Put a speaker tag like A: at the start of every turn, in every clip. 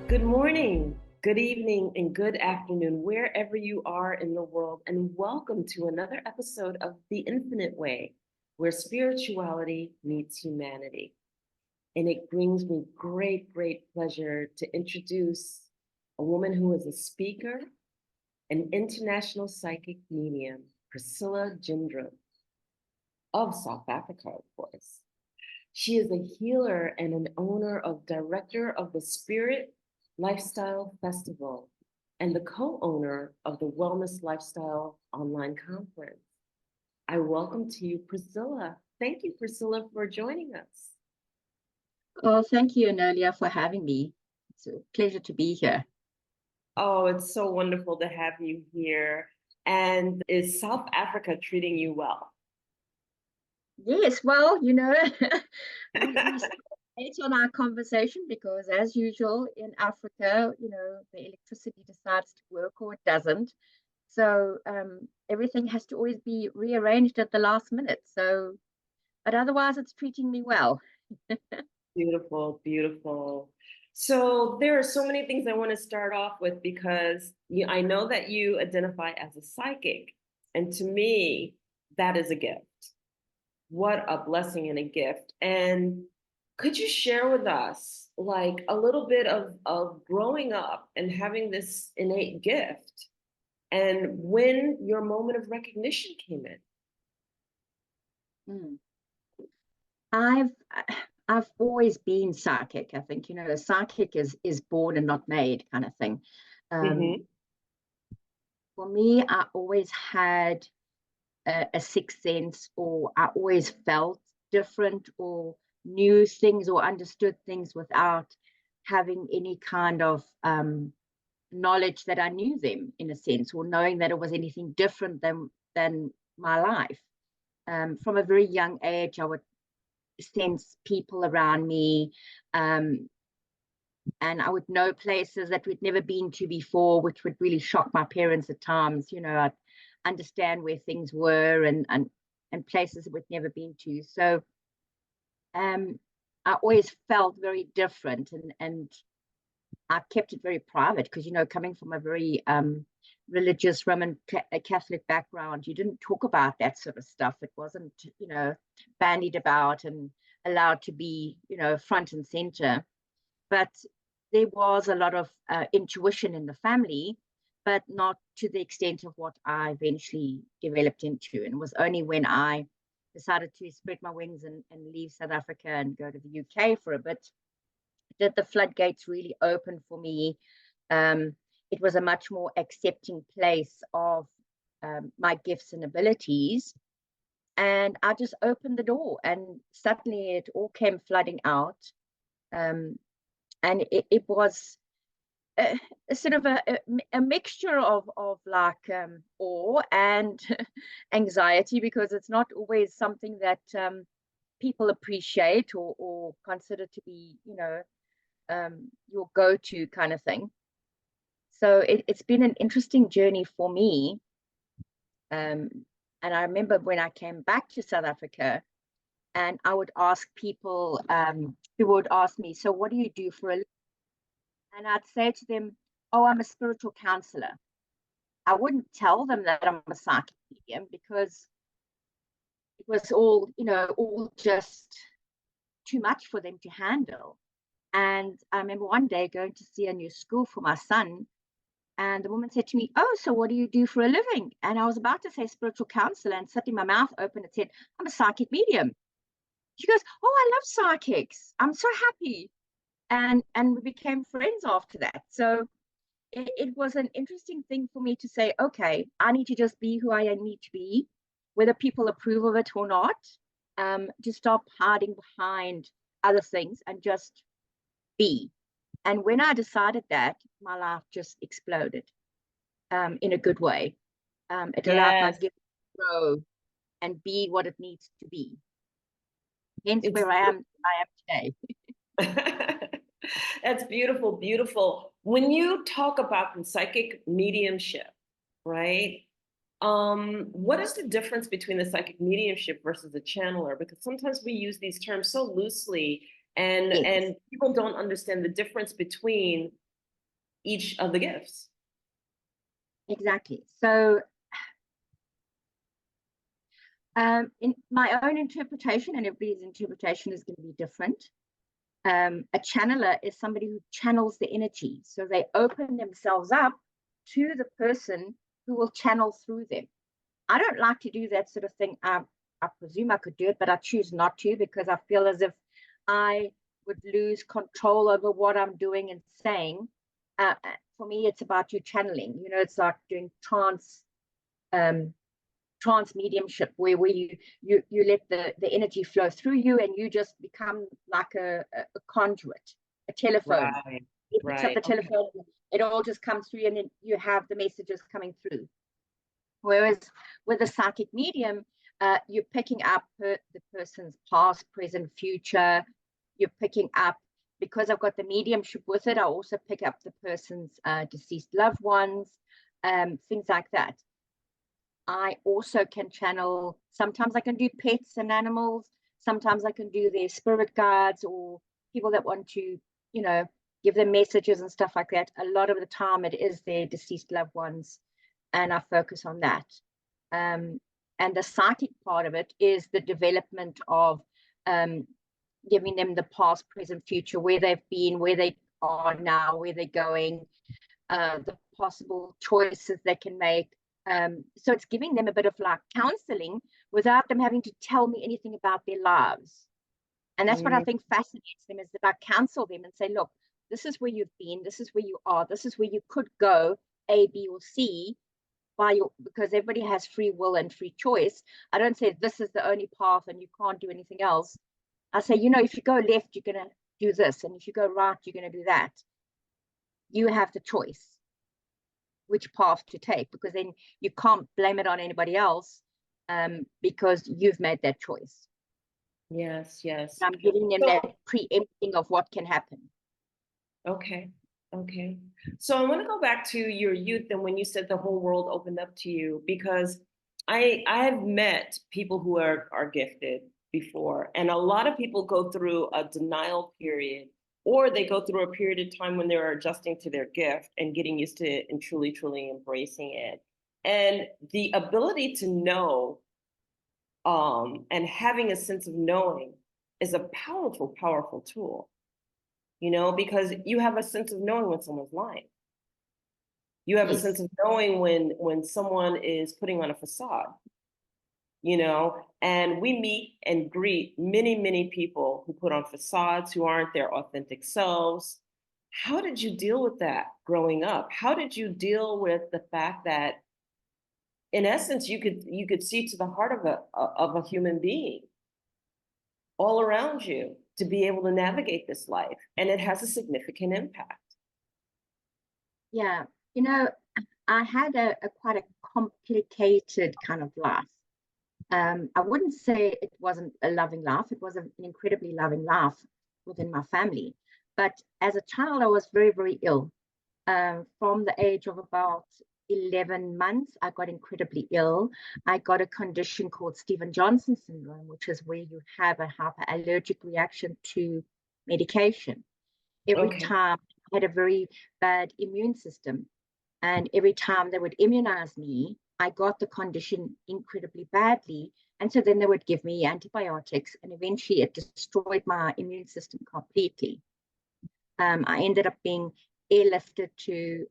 A: Good morning, good evening, and good afternoon, wherever you are in the world, and welcome to another episode of The Infinite Way, where spirituality meets humanity. And it brings me great pleasure to introduce a woman who is a speaker, an international psychic medium, Priscilla Gendron of South Africa, of course. She is a healer and an owner of director of the Spirit Lifestyle Festival and the co-owner of the Wellness Lifestyle Online Conference. I welcome to you, Priscilla. Thank you, Priscilla, for joining us.
B: Well, thank you, Anelia, for having me. It's a pleasure to be here.
A: Oh, it's so wonderful to have you here. And is South Africa treating you well?
B: Yes, well, we start on our conversation because, as usual, in Africa, the electricity decides to work or it doesn't. So everything has to always be rearranged at the last minute. But otherwise, it's treating me well.
A: Beautiful, beautiful. So there are so many things I want to start off with because I know that you identify as a psychic. And to me, that is a gift. What a blessing and a gift. And could you share with us like a little bit of growing up and having this innate gift and when your moment of recognition came in?
B: Mm. I've I've always been psychic. I think, a psychic is born and not made kind of thing. Um,
A: Hmm.
B: for me, I always had a sixth sense, or I always felt different or knew things or understood things without having any kind of knowledge that I knew them, in a sense, or knowing that it was anything different than my life. From a very young age, I would sense people around me, um, and I would know places that we'd never been to before, which would really shock my parents at times. I'd understand where things were, and places that we'd never been to. So I always felt very different, and I kept it very private because, coming from a very religious Roman Catholic background, you didn't talk about that sort of stuff. It wasn't, bandied about and allowed to be, front and center. But there was a lot of intuition in the family, but not to the extent of what I eventually developed into. And it was only when I decided to spread my wings and leave South Africa and go to the UK for a bit did the floodgates really open for me. It was a much more accepting place of my gifts and abilities. And I just opened the door, and suddenly it all came flooding out. Um, and it was a sort of a mixture of like awe and anxiety, because it's not always something that people appreciate or consider to be, your go-to kind of thing. So it's been an interesting journey for me. Um, and I remember when I came back to South Africa, and I would ask people who would ask me, "So what do you do for a living?" And I'd say to them, "Oh, I'm a spiritual counselor." I wouldn't tell them that I'm a psychic medium, because it was all just too much for them to handle. And I remember one day going to see a new school for my son, and the woman said to me, "Oh, so what do you do for a living?" And I was about to say spiritual counselor, and suddenly my mouth opened and said, "I'm a psychic medium." She goes, "Oh, I love psychics. I'm so happy." And we became friends after that. So it was an interesting thing for me to say, okay, I need to just be who I need to be, whether people approve of it or not. To stop hiding behind other things and just be. And when I decided that, my life just exploded in a good way. It allowed my
A: Yes,
B: gift to grow and be what it needs to be. Hence
A: it's
B: where I am today.
A: that's beautiful, beautiful. When you talk about the psychic mediumship, right? What is the difference between the psychic mediumship versus a channeler? Because sometimes we use these terms so loosely, and
B: Yes.
A: people don't understand the difference between each of the gifts.
B: Exactly. So in my own interpretation, and everybody's interpretation is going to be different. A channeler is somebody who channels the energy. So they open themselves up to the person who will channel through them. I don't like to do that sort of thing. I presume I could do it, but I choose not to, because I feel as if I would lose control over what I'm doing and saying. For me, it's about you channeling. You know, it's like doing trance mediumship, where you let the energy flow through you, and you just become like a conduit, a telephone.
A: Right,
B: You pick up
A: right.
B: the telephone, it all just comes through, and then you have the messages coming through. Whereas with a psychic medium, you're picking up the person's past, present, future. You're picking up, because I've got the mediumship with it, I also pick up the person's deceased loved ones, things like that. I also can channel, sometimes I can do pets and animals, sometimes I can do their spirit guides or people that want to, you know, give them messages and stuff like that. A lot of the time it is their deceased loved ones, and I focus on that. And the psychic part of it is the development of giving them the past, present, future, where they've been, where they are now, where they're going, the possible choices they can make. So it's giving them a bit of like counseling without them having to tell me anything about their lives. And that's what I think fascinates them, is that I counsel them and say, look, this is where you've been, this is where you are, this is where you could go, A, B, or C, because everybody has free will and free choice. I don't say this is the only path and you can't do anything else. I say, you know, if you go left, you're going to do this. And if you go right, you're going to do that. You have the choice which path to take, because then you can't blame it on anybody else, because you've made that choice.
A: Yes, yes.
B: I'm giving them that preempting of what can happen.
A: Okay. Okay. So I want to go back to your youth and when you said the whole world opened up to you, because I've met people who are gifted before, and a lot of people go through a denial period, or they go through a period of time when they're adjusting to their gift and getting used to it and truly embracing it. And the ability to know and having a sense of knowing is a powerful tool, you know, because you have a sense of knowing when someone's lying. You have a sense of knowing when someone is putting on a facade, you know, and we meet and greet many people who put on facades, who aren't their authentic selves. How did you deal with that growing up? How did you deal with the fact that, in essence, you could see to the heart of a human being all around you to be able to navigate this life, and it has a significant impact?
B: Yeah, you know, I had a quite a complicated kind of life. I wouldn't say it wasn't a loving life. It was an incredibly loving life within my family. But as a child, I was very ill. From the age of about 11 months, I got incredibly ill. I got a condition called Stevens-Johnson syndrome, which is where you have a hyperallergic reaction to medication. Every
A: Okay.
B: time I had a very bad immune system, and every time they would immunize me, I got the condition incredibly badly. And so then they would give me antibiotics, and eventually it destroyed my immune system completely. I ended up being airlifted to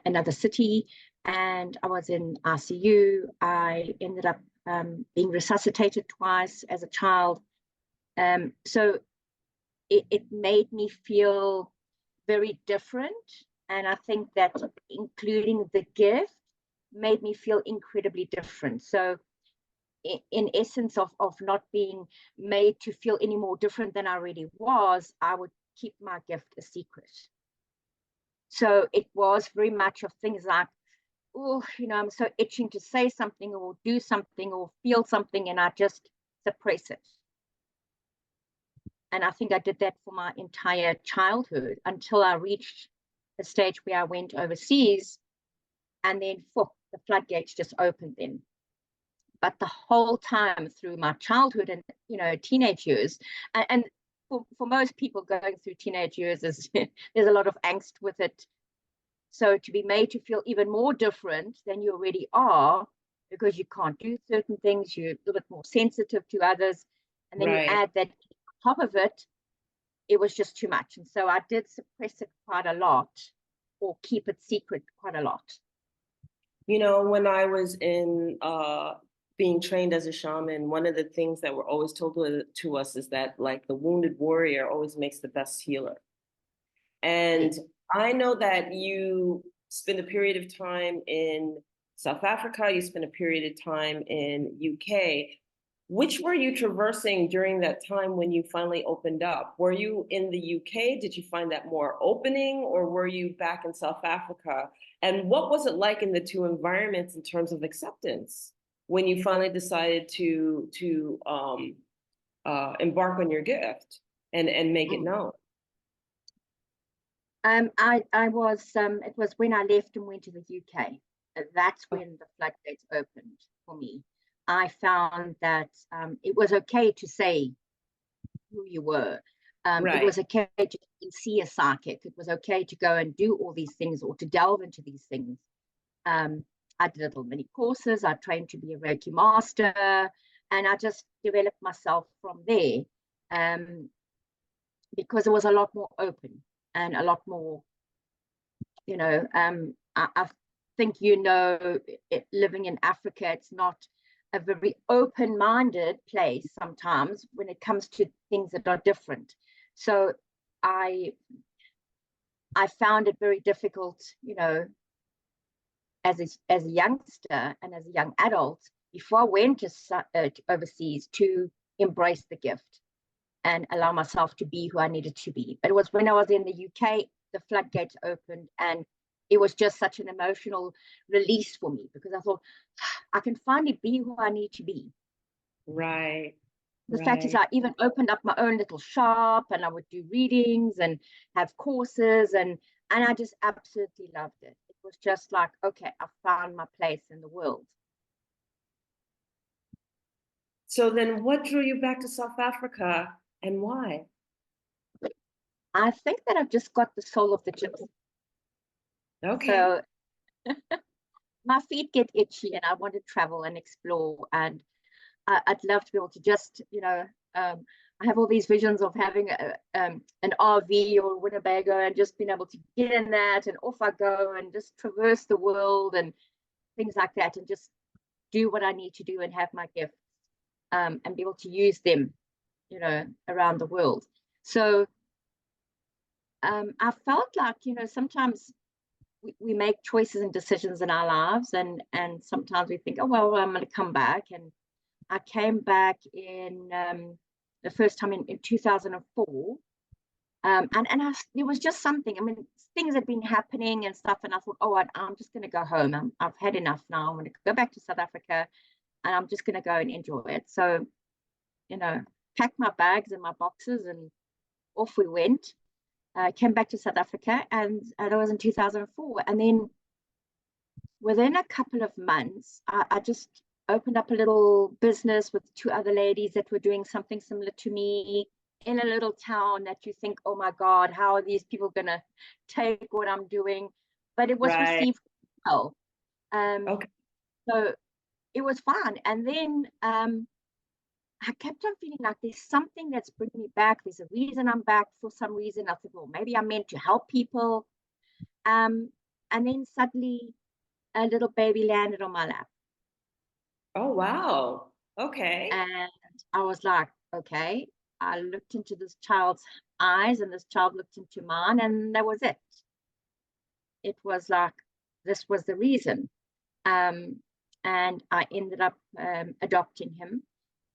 B: another city, and I was in ICU. I ended up being resuscitated twice as a child. So it made me feel very different. And I think that including the gift made me feel incredibly different. So in essence of not being made to feel any more different than I really was, I would keep my gift a secret. So it was very much of things like, oh, you know, I'm so itching to say something or do something or feel something, and I just suppress it. And I think I did that for my entire childhood until I reached a stage where I went overseas, and then the floodgates just opened then. But the whole time through my childhood and, you know, teenage years, and for most people going through teenage years, is there's a lot of angst with it. So to be made to feel even more different than you already are, because you can't do certain things, you're a little bit more sensitive to others, and then you
A: Right.
B: add that on top of it, it was just too much. And so I did suppress it quite a lot, or keep it secret quite a lot.
A: You know, when I was in being trained as a shaman, one of the things that were always told to us is that like the wounded warrior always makes the best healer. And
B: Yes.
A: I know that you spent a period of time in South Africa, you spent a period of time in UK. Which were you traversing during that time when you finally opened up? Were you in the UK? Did you find that more opening, or were you back in South Africa? And what was it like in the two environments in terms of acceptance when you finally decided to embark on your gift and make it
B: Mm.
A: known?
B: I was, it was when I left and went to the UK. That's when the floodgates opened for me. I found that it was okay to say who you were. It
A: Right.
B: was okay to see a psychic. It was okay to go and do all these things, or to delve into these things. I did little mini courses. I trained to be a Reiki master, and I just developed myself from there, because it was a lot more open and a lot more, I think, living in Africa, it's not a very open-minded place sometimes when it comes to things that are different. So I found it very difficult, as a youngster and as a young adult, before I went to overseas, to embrace the gift and allow myself to be who I needed to be. But it was when I was in the UK, the floodgates opened, and it was just such an emotional release for me, because I thought, I can finally be who I need to be.
A: Right.
B: The fact is,
A: Right.
B: I even opened up my own little shop, and I would do readings and have courses, and I just absolutely loved it. It was just like, okay, I found my place in the world.
A: So then what drew you back to South Africa and why?
B: I think that I've just got the soul of the gypsy.
A: Okay.
B: So my feet get itchy, and I want to travel and explore, and I'd love to be able to just, I have all these visions of having an RV or a Winnebago, and just being able to get in that, and off I go, and just traverse the world and things like that, and just do what I need to do, and have my gifts, and be able to use them, around the world. So I felt like, sometimes we make choices and decisions in our lives, and sometimes we think, oh well, I'm going to come back. And I came back in the first time in 2004. And there was just something. I mean, things had been happening and stuff, and I thought, oh, I'm just going to go home. I've had enough now. I'm going to go back to South Africa, and I'm just going to go and enjoy it. So, packed my bags and my boxes, and off we went. Came back to South Africa, and that was in 2004. And then within a couple of months, I just opened up a little business with two other ladies that were doing something similar to me, in a little town that you think, oh my God, how are these people going to take what I'm doing? But it was
A: Right.
B: received well. Um,
A: Okay.
B: so it was fun. And then I kept on feeling like there's something that's bringing me back. There's a reason I'm back for some reason. I thought, well, maybe I'm meant to help people. Um, and then suddenly a little baby landed on my lap.
A: Oh, wow. Okay.
B: And I was like, okay. I looked into this child's eyes, and this child looked into mine, and that was it. It was like, this was the reason. Um, and I ended up adopting him.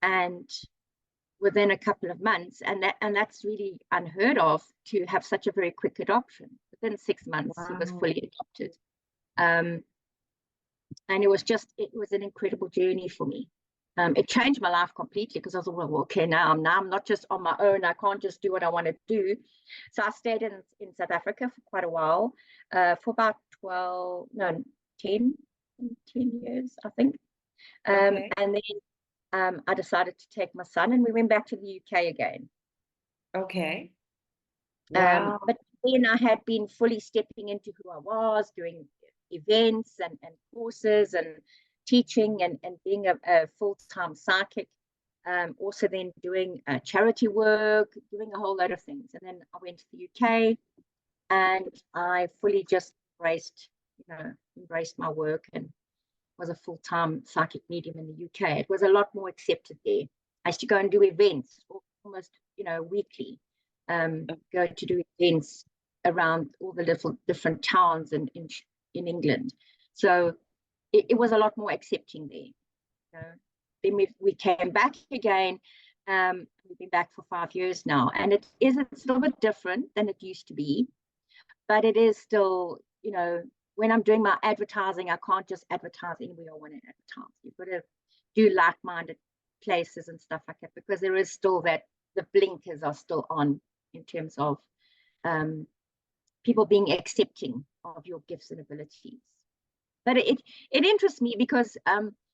B: And within a couple of months, and that's really unheard of, to have such a very quick adoption. Within 6 months, he was
A: Wow.
B: fully adopted. Um, and it was an incredible journey for me. It changed my life completely, because I was like, well, okay, now I'm not just on my own. I can't just do what I want to do. So I stayed in South Africa for quite a while, for about 10 years, I think.
A: Okay.
B: And then I decided to take my son, and we went back to the UK again.
A: Okay. Wow.
B: But then I had been fully stepping into who I was, doing events and courses and teaching and being a full-time psychic. Also then doing charity work, doing a whole lot of things. And then I went to the UK and I fully just embraced my work and was a full-time psychic medium in the UK. It was a lot more accepted there. I used to go and do events almost, weekly. Go to do events around all the little different towns in England. So it was a lot more accepting there. Then we came back again. We've been back for 5 years now, and it's a little bit different than it used to be, but it is still, when I'm doing my advertising, I can't just advertise anywhere I want to advertise. You've got to do like-minded places and stuff like that, because there is still that the blinkers are still on in terms of people being accepting of your gifts and abilities. But it interests me because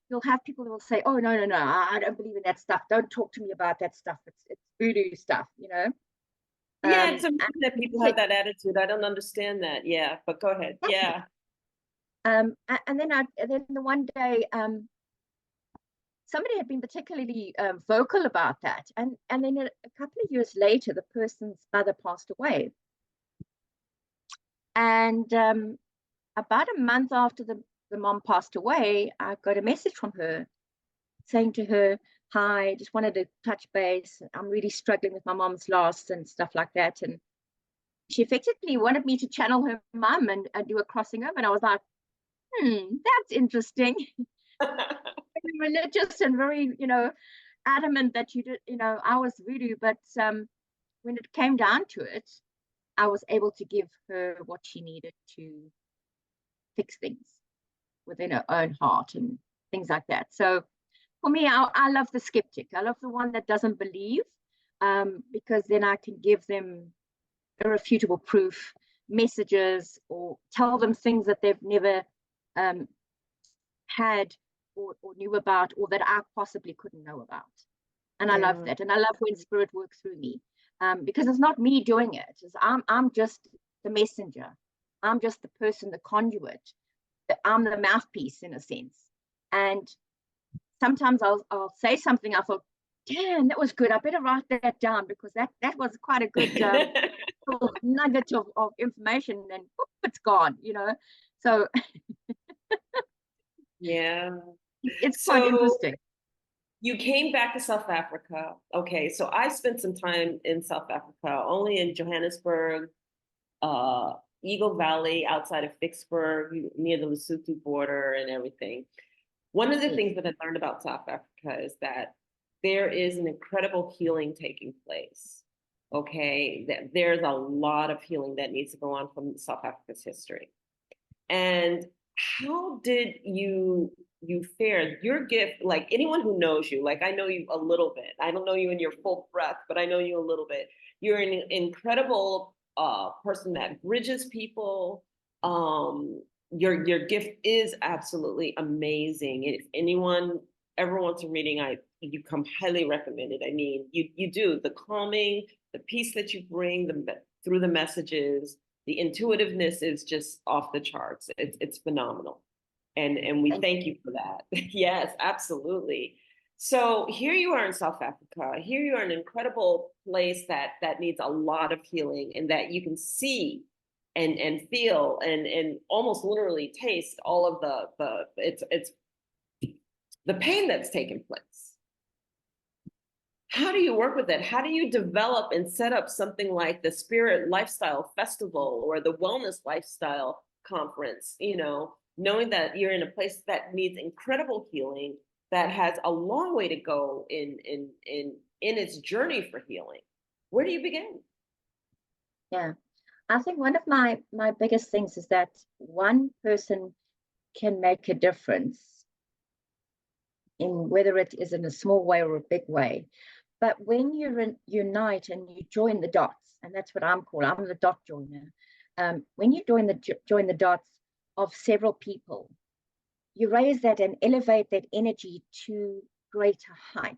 B: you'll have people who will say, "Oh, no, I don't believe in that stuff. Don't talk to me about that stuff. It's voodoo stuff,"
A: Yeah, it's amazing that
B: And
A: people have that attitude. I don't understand that. Yeah, but go ahead. Yeah.
B: and then the one day, somebody had been particularly vocal about that, and then a couple of years later, the person's mother passed away, and about a month after the mom passed away, I got a message from her saying to her, "Hi, just wanted to touch base. I'm really struggling with my mom's loss and stuff like that." And she effectively wanted me to channel her mom and do a crossing over. And I was like, that's interesting. Very religious and very, adamant that you did, I was voodoo. But when it came down to it, I was able to give her what she needed to fix things within her own heart and things like that. So for me, I love the skeptic. I love the one that doesn't believe, because then I can give them irrefutable proof, messages, or tell them things that they've never had or knew about, or that I possibly couldn't know about. And I love that. And I love when spirit works through me, because it's not me doing it. I'm just the messenger. I'm just the person, the conduit. I'm the mouthpiece in a sense. And sometimes I'll say something. I thought, damn, that was good. I better write that down, because that was quite a good nugget of information, and whoop, it's gone, So
A: Yeah.
B: it's quite
A: So
B: interesting.
A: you came back to South Africa. Okay, so I spent some time in South Africa, only in Johannesburg, uh, Eagle Valley, outside of Vicksburg, near the Lesotho border and everything. One of the
B: Yes.
A: things that I learned about South Africa is that there is an incredible healing taking place. Okay, that there's a lot of healing that needs to go on from South Africa's history. And how did you fare? Your gift, like anyone who knows you, like I know you a little bit. I don't know you in your full breadth, but I know you a little bit. You're an incredible person that bridges people. Your gift is absolutely amazing. If anyone ever wants a reading, you come highly recommended. I mean, you do the calming, the peace that you bring through the messages, the intuitiveness is just off the charts. It's phenomenal. And we thank you for that. Yes, absolutely. So here you are in South Africa. Here you are in an incredible place that needs a lot of healing, and that you can see and feel and almost literally taste all of it's the pain that's taken place. How do you work with it? How do you develop and set up something like the Spirit Lifestyle Festival or the Wellness Lifestyle Conference, knowing that you're in a place that needs incredible healing, that has a long way to go in its journey for healing? Where do you begin?
B: Yeah. I think one of my biggest things is that one person can make a difference, in whether it is in a small way or a big way. But when you unite and you join the dots, and that's what I'm called, I'm the dot joiner. When you join the dots of several people, you raise that and elevate that energy to greater heights.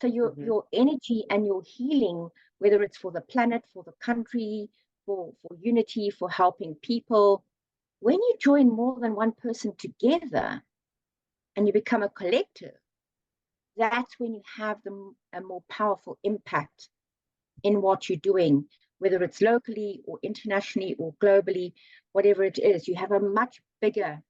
B: So your energy and your healing whether it's for the planet, for the country, for unity, for helping people. When you join more than one person together and you become a collective, that's when you have a more powerful impact in what you're doing, whether it's locally or internationally or globally, whatever it is. You have a much bigger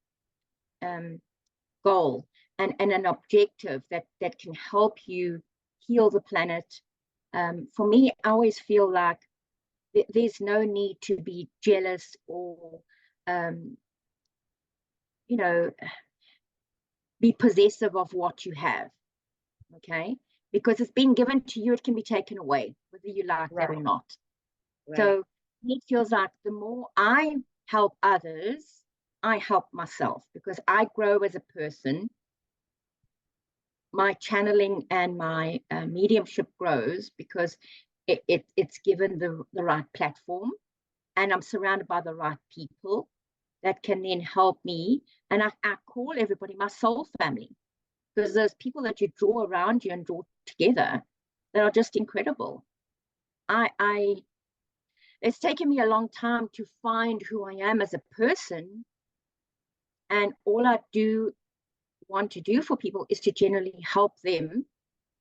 B: goal and an objective that can help you heal the planet. For me, I always feel like there's no need to be jealous or, be possessive of what you have, okay? Because it's been given to you, it can be taken away, whether you like that or not.
A: Right.
B: So it feels like the more I help others, I help myself, because I grow as a person. My channeling and my mediumship grows because it's given the right platform, and I'm surrounded by the right people that can then help me. And I call everybody my soul family, because those people that you draw around you and draw together that are just incredible. It's taken me a long time to find who I am as a person, and all I do want to do for people is to generally help them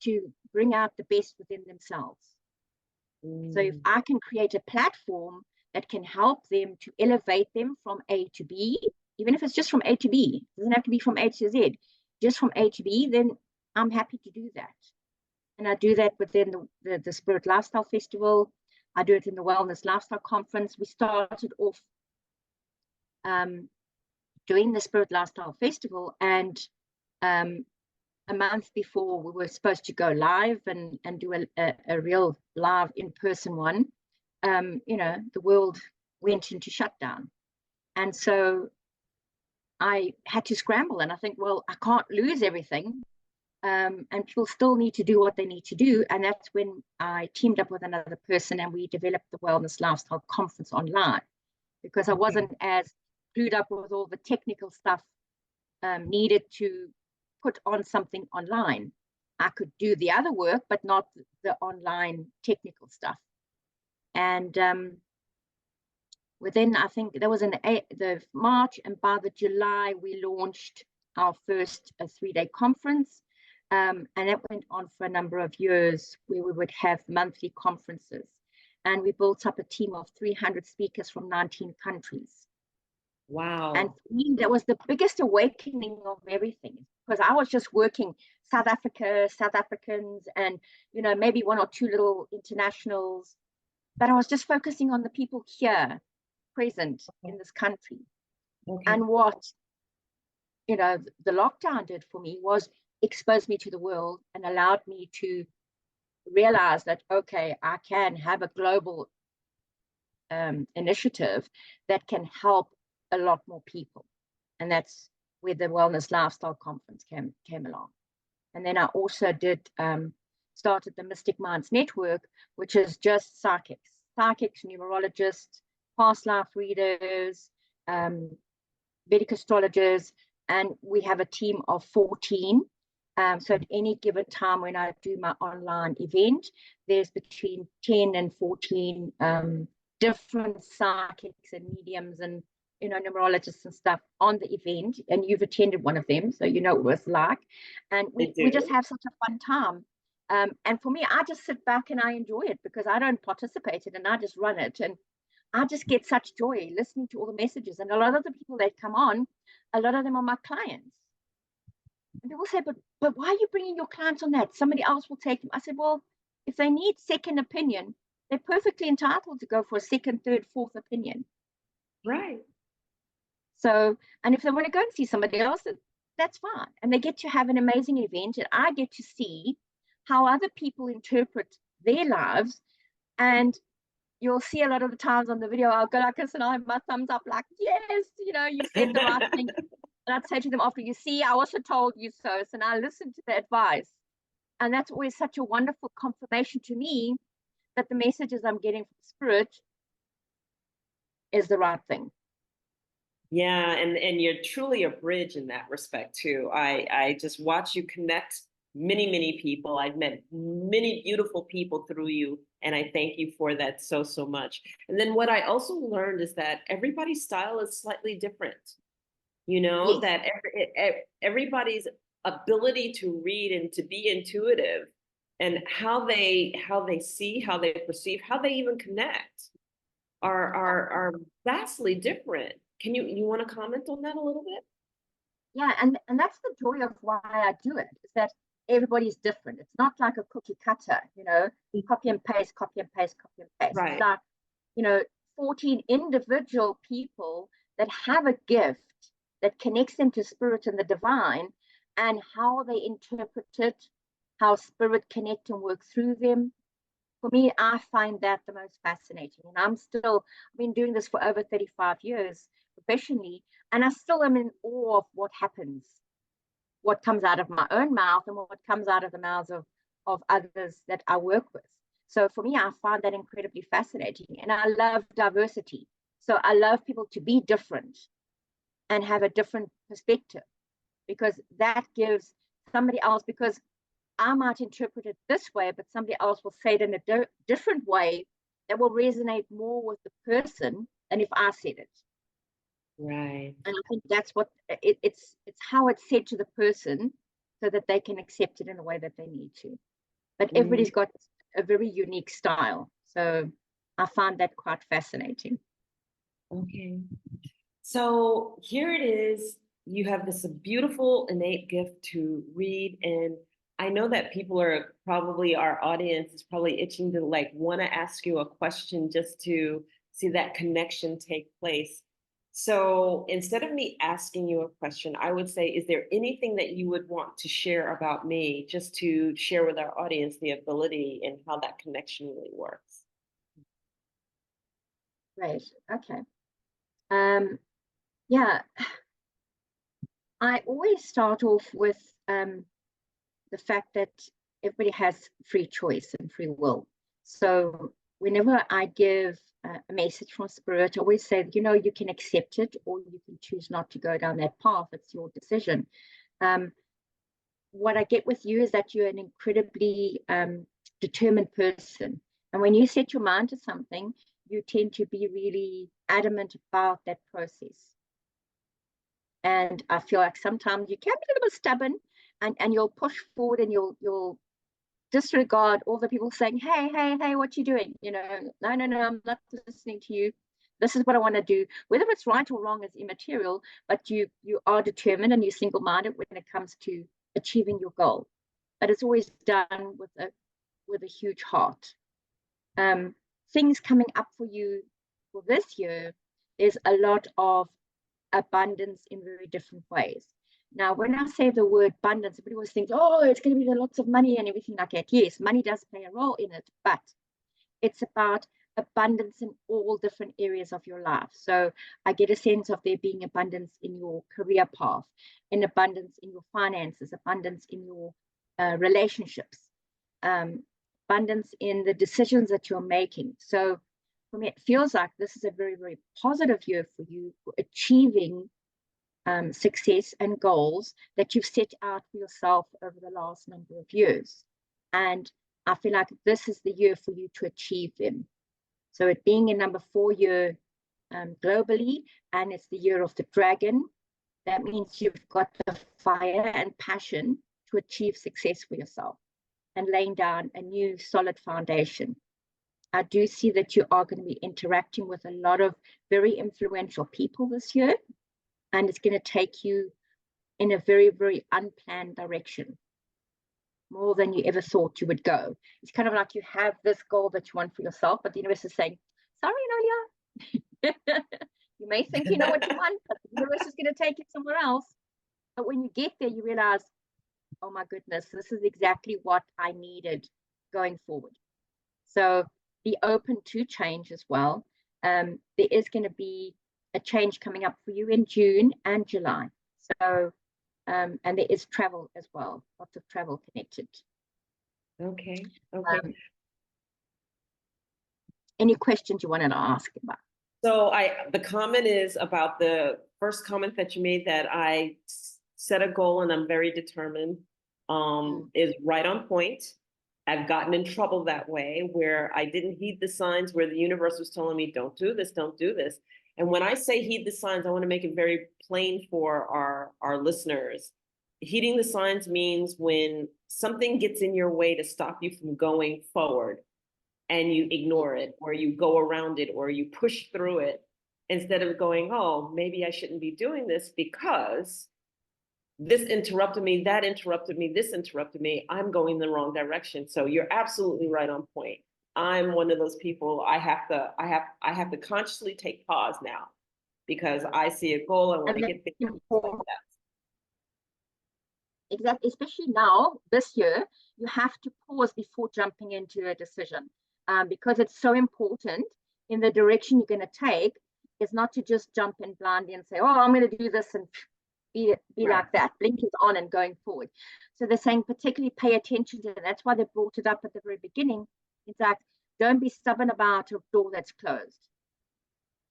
B: to bring out the best within themselves. So if I can create a platform that can help them to elevate them from A to B, even if it's just from A to B, it doesn't have to be from A to Z, just from A to B, then I'm happy to do that. And I do that within the Spirit Lifestyle Festival. I do it in the Wellness Lifestyle Conference. We started off doing the Spirit Lifestyle Festival, and a month before we were supposed to go live and do a real live in-person one, the world went into shutdown. And so I had to scramble, and I think, well, I can't lose everything. And people still need to do what they need to do. And that's when I teamed up with another person and we developed the Wellness Lifestyle Conference online, because I wasn't as clued up with all the technical stuff needed to put on something online. I could do the other work, but not the online technical stuff. And within, I think there was the March, and by the July, we launched our first 3-day conference. And that went on for a number of years, where we would have monthly conferences. And we built up a team of 300 speakers from 19 countries.
A: Wow.
B: And for me, that was the biggest awakening of everything, because I was just working South Africa, South Africans, and, maybe one or two little internationals. But I was just focusing on the people here present in this country. And what, the lockdown did for me was expose me to the world and allowed me to realize that, okay, I can have a global initiative that can help a lot more people. And that's where the Wellness Lifestyle Conference came along. And then I also started the Mystic Minds Network, which is just psychics, numerologists, past life readers, Vedic astrologers, and we have a team of 14. So at any given time when I do my online event, there's between 10 and 14 different psychics and mediums and numerologists and stuff on the event, and you've attended one of them, so you know what it's like. And we just have such a fun time. And for me, I just sit back and I enjoy it, because I don't participate in it, and I just run it, and I just get such joy listening to all the messages. And a lot of the people that come on, a lot of them are my clients. And people say, but why are you bringing your clients on that? Somebody else will take them. I said, well, if they need second opinion, they're perfectly entitled to go for a second, third, fourth opinion.
A: Right.
B: So, and if they want to go and see somebody else, that's fine. And they get to have an amazing event, and I get to see how other people interpret their lives. And you'll see a lot of the times on the video, I'll go like this and I have my thumbs up like, yes, you said the right thing. And I'd say to them after, you see, I also told you so. So now listen to the advice. And that's always such a wonderful confirmation to me that the messages I'm getting from Spirit is the right thing.
A: Yeah, and you're truly a bridge in that respect too. I just watch you connect many people. I've met many beautiful people through you And I thank you for that so, so much. And then what I also learned is that everybody's style is slightly different,
B: Yes.
A: that everybody's ability to read and to be intuitive and how they see, how they perceive, how they even connect are vastly different. You want to comment on that a little bit?
B: Yeah, and that's the joy of why I do it, is that everybody's different. It's not like a cookie cutter, copy and paste, copy and paste, copy and paste. It's
A: Right.
B: like, you know, 14 individual people that have a gift that connects them to spirit and the divine, and how they interpret it, how spirit connect and work through them. For me, I find that the most fascinating. And I've been doing this for over 35 years professionally, and I still am in awe of what happens, what comes out of my own mouth and what comes out of the mouths of others that I work with. So for me, I find that incredibly fascinating. And I love diversity. So I love people to be different and have a different perspective, because that gives somebody else, because I might interpret it this way, but somebody else will say it in a different way that will resonate more with the person than if I said it.
A: Right.
B: And I think that's what it's how it's said to the person, so that they can accept it in the way that they need to. But everybody's got a very unique style. So I find that quite fascinating.
A: Okay. So here it is. You have this beautiful innate gift to read. And I know that people are probably, our audience is probably itching to like want to ask you a question just to see that connection take place. So instead of me asking you a question, I would say, is there anything that you would want to share about me, just to share with our audience the ability and how that connection really works?
B: Great. Okay. Yeah, I always start off with the fact that everybody has free choice and free will. So whenever I give a message from spirit, I always say, you can accept it or you can choose not to go down that path. It's your decision. What I get with you is that you're an incredibly determined person. And when you set your mind to something, you tend to be really adamant about that process. And I feel like sometimes you can be a little bit stubborn, and you'll push forward, and you'll disregard all the people saying, hey, what you doing? No, I'm not listening to you. This is what I want to do. Whether it's right or wrong is immaterial, but you are determined and you're single-minded when it comes to achieving your goal. But it's always done with a huge heart. Things coming up for you for this year, there's a lot of abundance in very different ways. Now, when I say the word abundance, everybody always thinks, oh, it's going to be lots of money and everything like that. Yes, money does play a role in it, but it's about abundance in all different areas of your life. So I get a sense of there being abundance in your career path, in abundance in your finances, abundance in your relationships, abundance in the decisions that you're making. So for me, it feels like this is a very, very positive year for you, for achieving success and goals that you've set out for yourself over the last number of years. And I feel like this is the year for you to achieve them. So it being a number 4 year globally, and it's the year of the dragon, that means you've got the fire and passion to achieve success for yourself and laying down a new solid foundation. I do see that you are going to be interacting with a lot of very influential people this year, and it's going to take you in a very, very unplanned direction, more than you ever thought you would go. It's kind of like you have this goal that you want for yourself, but the universe is saying, sorry, Nolia. You may think you know what you want, but the universe is going to take it somewhere else. But when you get there, you realize, oh my goodness, this is exactly what I needed going forward. So be open to change as well. There is going to be a change coming up for you in June and July. So, and there is travel as well, lots of travel connected.
A: Okay.
B: Any questions you wanted to ask about?
A: So the comment is about the first comment that you made, that I set a goal and I'm very determined, is right on point. I've gotten in trouble that way where I didn't heed the signs where the universe was telling me, don't do this, don't do this. And when I say heed the signs, I want to make it very plain for our listeners. Heeding the signs means when something gets in your way to stop you from going forward and you ignore it or you go around it or you push through it instead of going, oh, maybe I shouldn't be doing this because this interrupted me, that interrupted me, this interrupted me, I'm going the wrong direction. So you're absolutely right on point. I'm one of those people, I have to consciously take pause now because I see a goal, I want to get there. Like that.
B: Exactly, especially now, this year, you have to pause before jumping into a decision, because it's so important in the direction you're going to take is not to just jump in blindly and say, oh, I'm going to do this and be right. Like that, blinkers on and going forward. So they're saying particularly pay attention to that. That's why they brought it up at the very beginning. In fact, don't be stubborn about a door that's closed.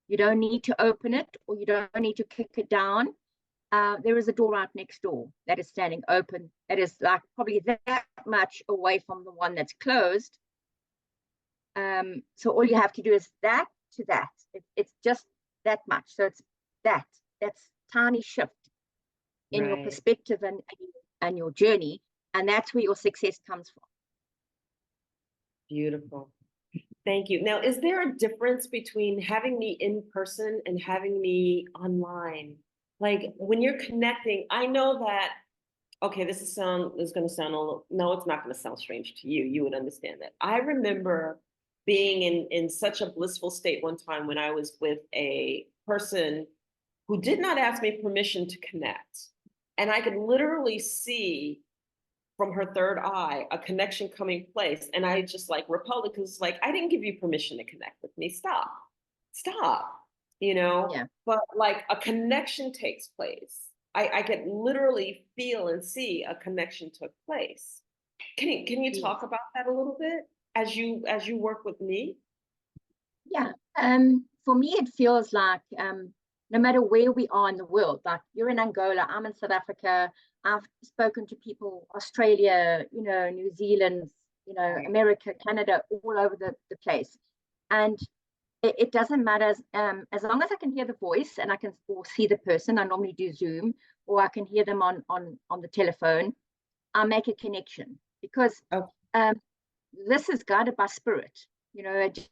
B: You don't need to open it or you don't need to kick it down. There is a door right next door that is standing open. That is like probably that much away from the one that's closed. So all you have to do is that to that. It's just that much. So it's that's tiny shift in right. your perspective and your journey. And that's where your success comes from.
A: Beautiful. Thank you. Now, is there a difference between having me in person and having me online? Like when you're connecting, I know that, okay, this is going to sound a little, no, it's not going to sound strange to you. You would understand that. I remember being in such a blissful state one time when I was with a person who did not ask me permission to connect. And I could literally see from her third eye a connection coming place. And I just like repelled it because like, I didn't give you permission to connect with me. Stop. Yeah. But like a connection takes place. I could literally feel and see a connection took place. Can you talk about that a little bit as you work with me?
B: Yeah. For me, it feels like no matter where we are in the world, like you're in Angola, I'm in South Africa, I've spoken to people, Australia, New Zealand, America, Canada, all over the place. And it doesn't matter as long as I can hear the voice and I can or see the person. I normally do Zoom or I can hear them on the telephone. I make a connection because this is guided by spirit.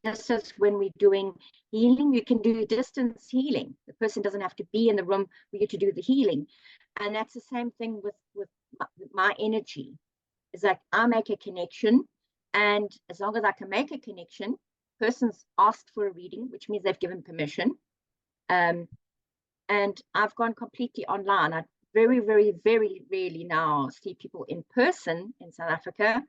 B: Just as when we're doing healing, you can do distance healing. The person doesn't have to be in the room for you to do the healing. And that's the same thing with my energy. It's like I make a connection, and as long as I can make a connection, person's asked for a reading, which means they've given permission. And I've gone completely online. I very, very, very rarely now see people in person in South Africa.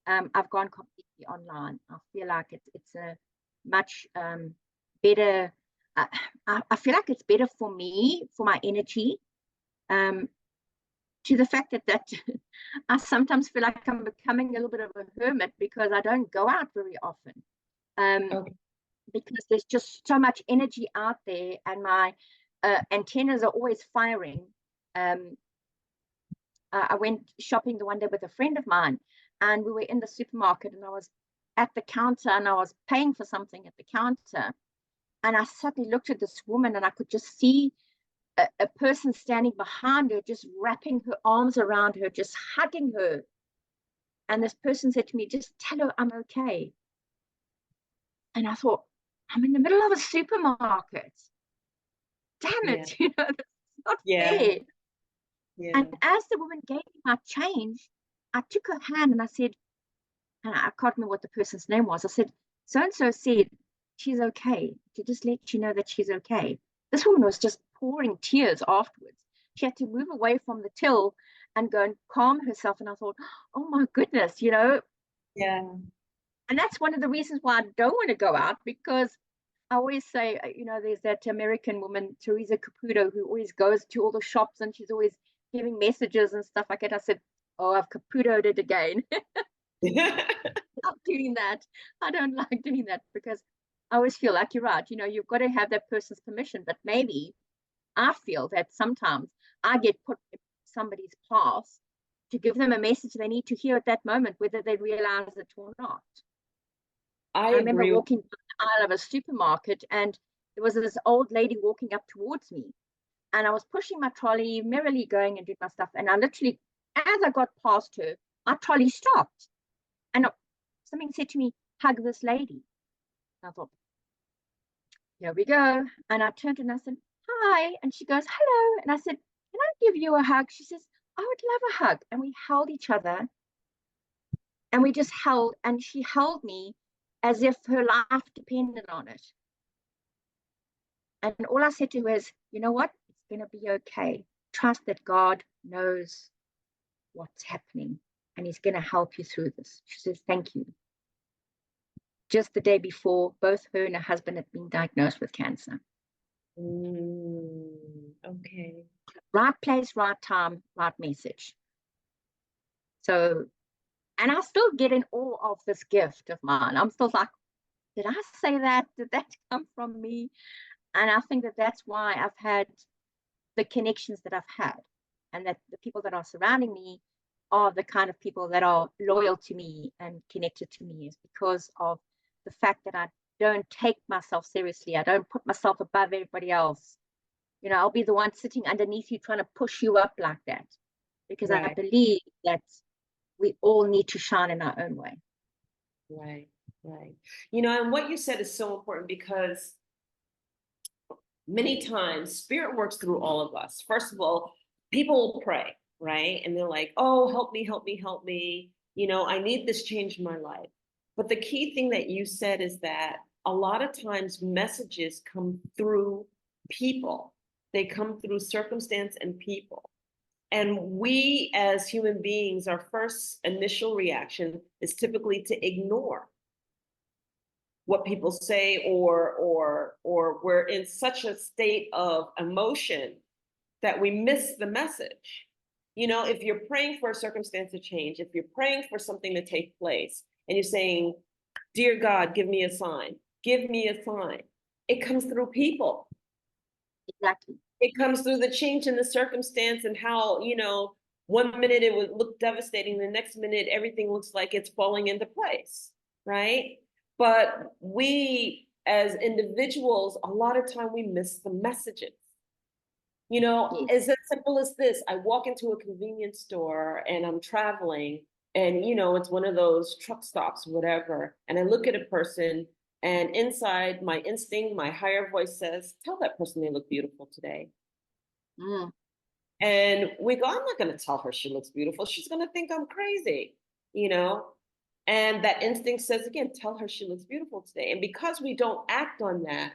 B: I've gone completely online. I feel like it's a much better. I feel like it's better for me, for my energy. To the fact that I sometimes feel like I'm becoming a little bit of a hermit because I don't go out very often. Because there's just so much energy out there, and my antennas are always firing. I went shopping the one day with a friend of mine, and we were in the supermarket, and I was at the counter, and I was paying for something at the counter, and I suddenly looked at this woman, and I could just see a person standing behind her, just wrapping her arms around her, just hugging her. And this person said to me, just tell her I'm okay. And I thought, I'm in the middle of a supermarket. Damn it, that's not fair. Yeah. And as the woman gave me my change, I took her hand and I said, and I can't remember what the person's name was. I said, so-and-so said, she's okay. To just let you know that she's okay. This woman was just pouring tears afterwards. She had to move away from the till and go and calm herself. And I thought, oh my goodness, Yeah. And that's one of the reasons why I don't want to go out, because I always say, there's that American woman, Teresa Caputo, who always goes to all the shops and she's always giving messages and stuff like that. I said, oh, I've Caputo'd it again. Not doing that. I don't like doing that because I always feel like you're right. You've got to have that person's permission, but maybe I feel that sometimes I get put in somebody's path to give them a message they need to hear at that moment, whether they realize it or not.
A: I
B: I remember
A: agree.
B: walking down the aisle of a supermarket, and there was this old lady walking up towards me, and I was pushing my trolley, merrily going and doing my stuff. And I literally, as I got past her, my trolley stopped. And something said to me, hug this lady. And I thought, here we go. And I turned and I said, hi. And she goes, hello. And I said, can I give you a hug? She says, I would love a hug. And we held each other, and we just held, and she held me as if her life depended on it. And all I said to her is, you know what? It's going to be okay. Trust that God knows what's happening, and he's going to help you through this. She says, thank you. Just the day before, both her and her husband had been diagnosed with cancer.
A: Okay.
B: Right place, right time, right message. So, and I still get in awe of this gift of mine. I'm still like, did I say that? Did that come from me? And I think that that's why I've had the connections that I've had, and that the people that are surrounding me are the kind of people that are loyal to me and connected to me, is because of the fact that I don't take myself seriously. I don't put myself above everybody else. You know, I'll be the one sitting underneath you trying to push you up like that, because I
A: Right.
B: believe that we all need to shine in our own way.
A: Right. Right. You know, and what you said is so important, because many times spirit works through all of us. First of all, people will pray, right? And they're like, oh, help me, help me, help me. You know, I need this change in my life. But the key thing that you said is that a lot of times messages come through people, they come through circumstance and people. And we as human beings, our first initial reaction is typically to ignore what people say, or we're in such a state of emotion that we miss the message. You know, if you're praying for a circumstance to change, if you're praying for something to take place, and you're saying, dear God, give me a sign, give me a sign, it comes through people.
B: Exactly.
A: It comes through the change in the circumstance, and how, you know, one minute it would look devastating, the next minute everything looks like it's falling into place, right? But we as individuals, a lot of time we miss the messages. You know,
B: Yes.
A: it's as simple as this. I walk into a convenience store and I'm traveling, and, you know, it's one of those truck stops, whatever. And I look at a person, and inside my instinct, my higher voice says, tell that person they look beautiful today.
B: Mm.
A: And we go, I'm not going to tell her she looks beautiful. She's going to think I'm crazy, you know? And that instinct says, again, tell her she looks beautiful today. And because we don't act on that,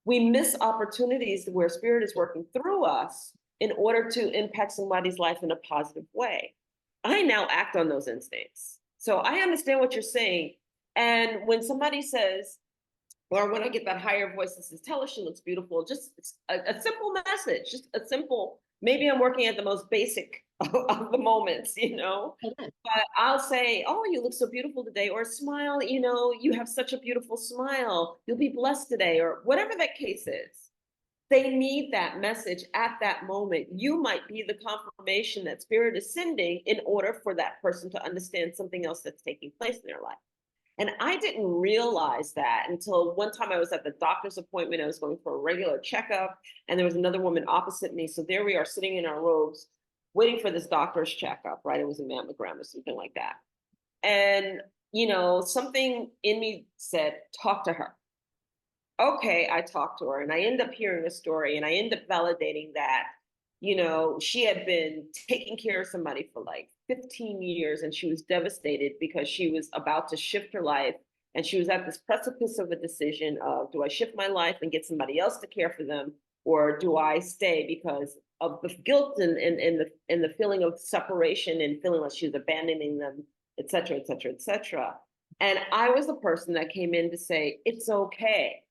A: we miss opportunities where spirit is working through us in order to impact somebody's life in a positive way. I now act on those instincts. So I understand what you're saying. And when somebody says, or when I get that higher voice that says, tell her she looks beautiful, just a simple message, just a simple, maybe I'm working at the most basic of the moments, you know, but I'll say, oh, you look so beautiful today, or smile, you know, you have such a beautiful smile, you'll be blessed today, or whatever that case is. They need that message at that moment. You might be the confirmation that spirit is sending in order for that person to understand something else that's taking place in their life. And I didn't realize that until one time I was at the doctor's appointment. I was going for a regular checkup, and there was another woman opposite me. So there we are, sitting in our robes, waiting for this doctor's checkup, right? It was a mammogram or something like that. And, you know, something in me said, talk to her. Okay, I talked to her, and I end up hearing a story, and I end up validating that, you know, she had been taking care of somebody for like 15 years, and she was devastated because she was about to shift her life, and she was at this precipice of a decision of, do I shift my life and get somebody else to care for them, or do I stay because of the guilt and the feeling of separation and feeling like she was abandoning them, et cetera, et cetera, et cetera. And I was the person that came in to say, it's okay,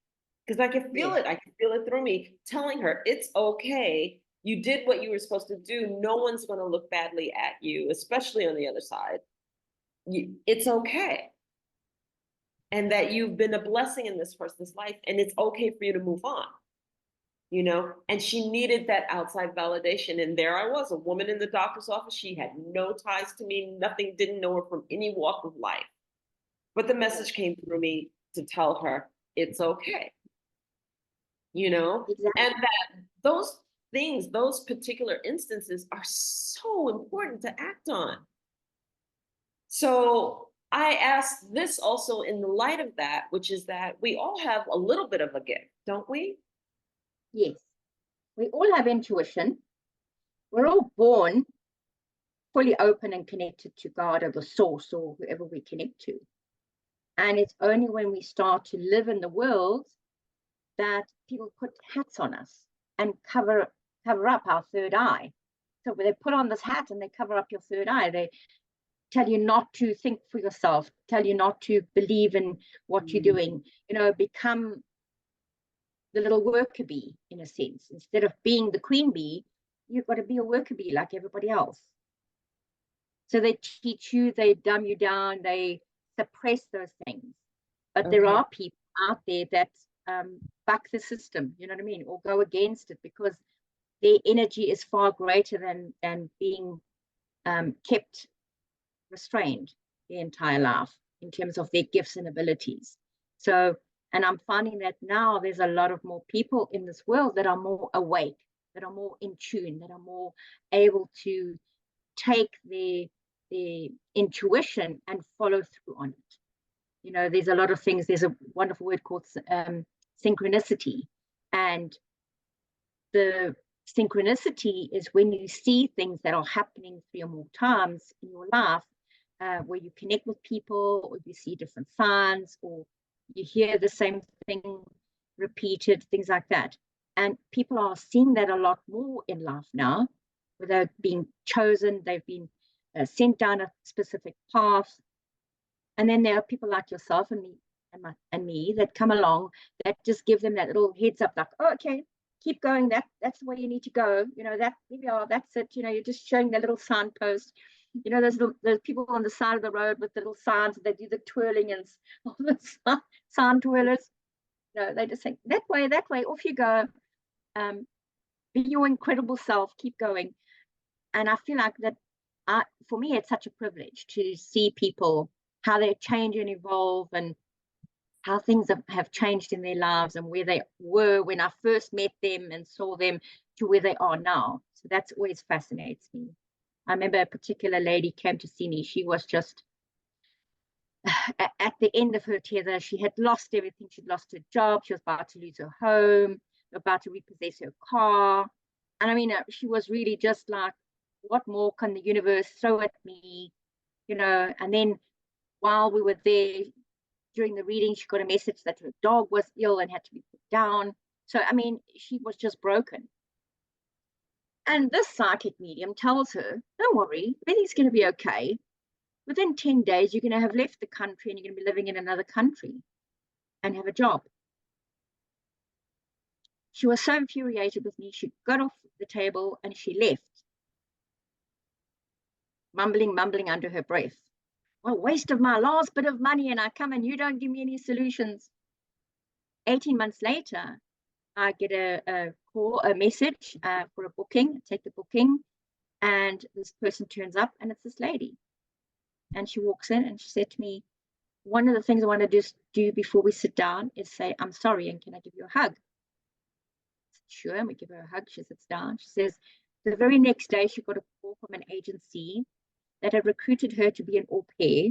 A: because I could feel it. I could feel it through me, telling her, it's okay. You did what you were supposed to do. No one's going to look badly at you, especially on the other side. It's okay. And that you've been a blessing in this person's life, and it's okay for you to move on. you know, and she needed that outside validation. And there I was, a woman in the doctor's office. She had no ties to me, nothing, didn't know her from any walk of life. But the message came through me to tell her it's okay, you know,
B: Exactly.
A: and that those things, those particular instances are so important to act on. So I asked this also in the light of that, which is that we all have a little bit of a gift, don't we?
B: Yes. We all have intuition. We're all born fully open and connected to God or the source or whoever we connect to. And it's only when we start to live in the world that people put hats on us and cover up our third eye. So they put on this hat and they cover up your third eye. They tell you not to think for yourself, tell you not to believe in what you're doing, become the little worker bee in a sense. Instead of being the queen bee, you've got to be a worker bee like everybody else. So they teach you, they dumb you down, they suppress those things. But there are people out there that buck the system, you know what I mean, or go against it because their energy is far greater than being kept restrained their entire life in terms of their gifts and abilities. So, and I'm finding that now there's a lot of more people in this world that are more awake, that are more in tune, that are more able to take their intuition and follow through on it. There's a lot of things. There's a wonderful word called synchronicity. And the synchronicity is when you see things that are happening 3 or more times in your life, where you connect with people, or you see different signs, or you hear the same thing repeated, things like that. And people are seeing that a lot more in life now, where they're being chosen, they've been sent down a specific path. And then there are people like yourself and me that come along that just give them that little heads up, like, oh, okay, keep going. That's the way you need to go. That maybe, oh, that's it. You're just showing that little signpost. There's people on the side of the road with the little signs. They do the twirling and all the sign twirlers. They just think that way, off you go. Be your incredible self. Keep going. And I feel like that. For me, it's such a privilege to see people, how they change and evolve, and how things have changed in their lives, and where they were when I first met them and saw them to where they are now. So that's always fascinates me. I remember a particular lady came to see me. She was just at the end of her tether. She had lost everything. She'd lost her job. She was about to lose her home, about to repossess her car. And I mean, she was really just like, what more can the universe throw at me? And then while we were there during the reading, she got a message that her dog was ill and had to be put down. So, I mean, she was just broken. And this psychic medium tells her, don't worry, everything's going to be okay. Within 10 days, you're going to have left the country and you're going to be living in another country and have a job. She was so infuriated with me, she got off the table and she left, mumbling under her breath. Well, waste of my last bit of money, and I come and you don't give me any solutions. 18 months later, I get a message for a booking, take the booking, and this person turns up and it's this lady. And she walks in and she said to me, one of the things I want to do before we sit down is say, I'm sorry, and can I give you a hug? I said, sure, and we give her a hug. She sits down. She says, the very next day, she got a call from an agency that had recruited her to be an au pair.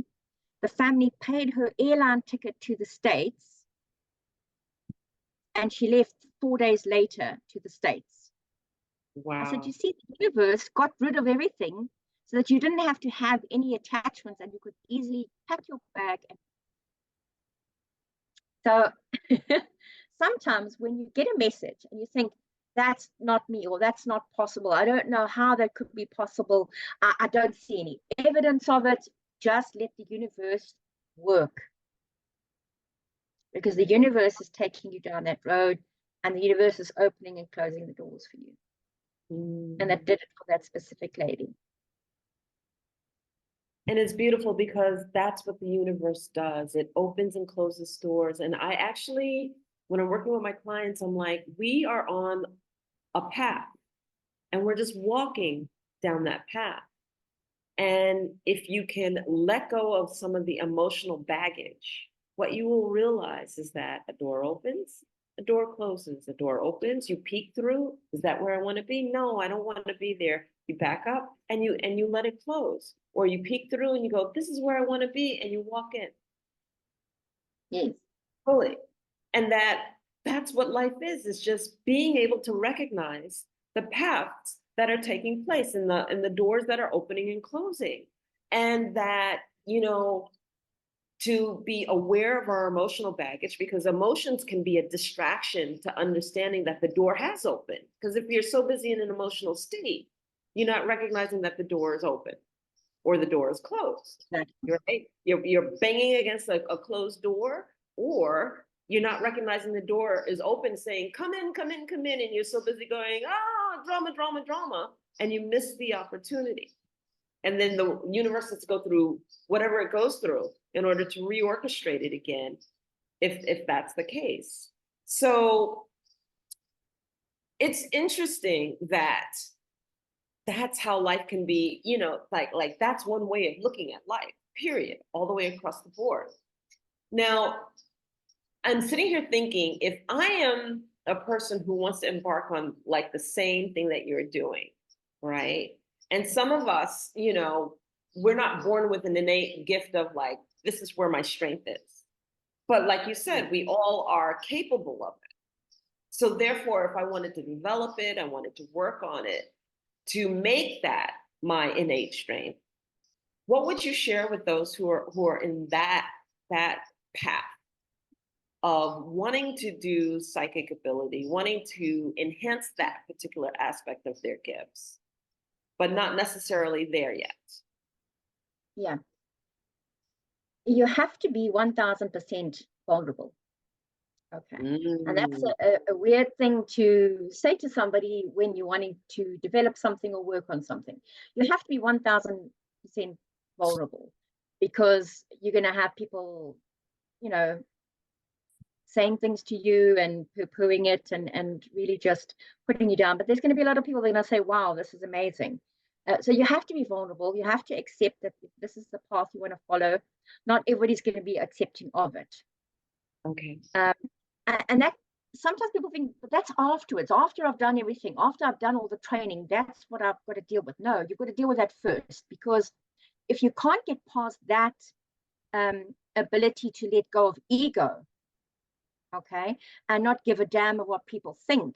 B: The family paid her airline ticket to the States, and she left 4 days later to the States.
A: Wow. I
B: said, you see, the universe got rid of everything so that you didn't have to have any attachments and you could easily pack your bag. So sometimes when you get a message and you think, that's not me, or that's not possible, I don't know how that could be possible, I don't see any evidence of it, just let the universe work. Because the universe is taking you down that road, and the universe is opening and closing the doors for you. And that did it for that specific lady.
A: And it's beautiful because that's what the universe does. It opens and closes doors. And I actually when I'm working with my clients, I'm like, we are on a path and we're just walking down that path. And if you can let go of some of the emotional baggage, what you will realize is that a door opens, a door closes, a door opens, you peek through. Is that where I want to be? No, I don't want to be there. You back up and you let it close. Or you peek through and you go, this is where I want to be, and you walk in.
B: Yes.
A: Fully. And that's what life is just being able to recognize the paths that are taking place and the doors that are opening and closing. And that, to be aware of our emotional baggage, because emotions can be a distraction to understanding that the door has opened. Because if you're so busy in an emotional state, you're not recognizing that the door is open or the door is closed.
B: Exactly.
A: You're banging against a closed door, or you're not recognizing the door is open, saying, come in, come in, come in. And you're so busy going, drama, drama, drama. And you miss the opportunity. And then the universe has to go through whatever it goes through in order to reorchestrate it again, if that's the case. So it's interesting that that's how life can be, like that's one way of looking at life, period, all the way across the board. Now, I'm sitting here thinking, if I am a person who wants to embark on like the same thing that you're doing, right? And some of us, we're not born with an innate gift of like, this is where my strength is. But like you said, we all are capable of it. So therefore, if I wanted to develop it, I wanted to work on it to make that my innate strength, what would you share with those who are in that path of wanting to do psychic ability, wanting to enhance that particular aspect of their gifts, but not necessarily there yet?
B: Yeah. You have to be 1000% vulnerable. Okay. And that's a weird thing to say to somebody when you're wanting to develop something or work on something. You have to be 1000% vulnerable, because you're going to have people, saying things to you and poo-pooing it and really just putting you down. But there's going to be a lot of people that are going to say, wow, this is amazing. So you have to be vulnerable. You have to accept that this is the path you want to follow. Not everybody's going to be accepting of it.
A: Okay.
B: And that sometimes people think, but that's afterwards, after I've done everything, after I've done all the training, that's what I've got to deal with. No, you've got to deal with that first, because if you can't get past that ability to let go of ego, okay, and not give a damn of what people think,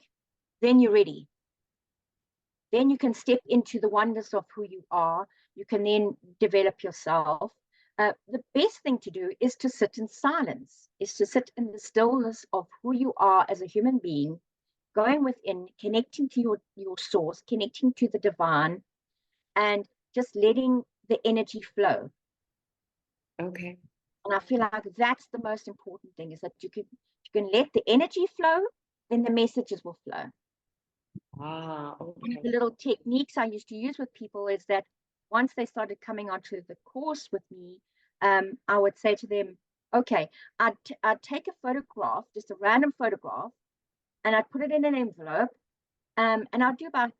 B: then you're ready. Then you can step into the oneness of who you are. You can then develop yourself. The best thing to do is to sit in silence, is to sit in the stillness of who you are as a human being, going within, connecting to your source, connecting to the divine, and just letting the energy flow.
A: Okay.
B: And I feel like that's the most important thing, is that you can let the energy flow, then the messages will flow.
A: Okay.
B: One of the little techniques I used to use with people is that once they started coming onto the course with me, I would say to them, okay, I'd take a photograph, just a random photograph, and I'd put it in an envelope, and I'd do about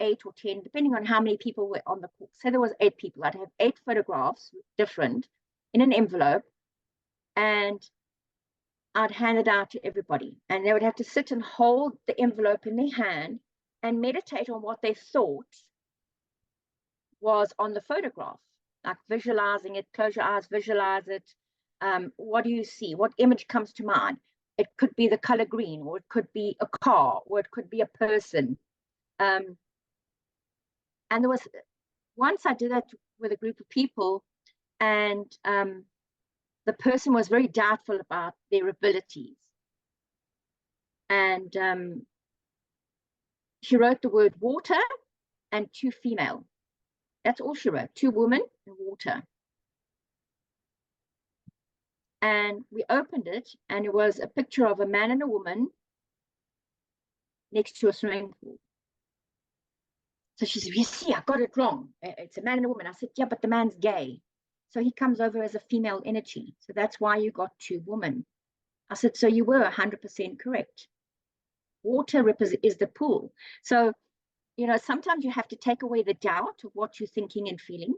B: 8 or 10, depending on how many people were on the course. Say there was 8 people, I'd have 8 photographs, different, in an envelope, and I'd hand it out to everybody. And they would have to sit and hold the envelope in their hand and meditate on what they thought was on the photograph, like visualizing it. Close your eyes, visualize it. What do you see? What image comes to mind? It could be the color green, or it could be a car, or it could be a person. And there was once I did that with a group of people, and the person was very doubtful about their abilities. And she wrote the word water and 2 female. That's all she wrote, 2 women and water. And we opened it, and it was a picture of a man and a woman next to a swimming pool. So she said, you see, I got it wrong. It's a man and a woman. I said, yeah, but the man's gay. So he comes over as a female energy. So that's why you got 2 women. I said, so you were 100% correct. Water is the pool. So, sometimes you have to take away the doubt of what you're thinking and feeling.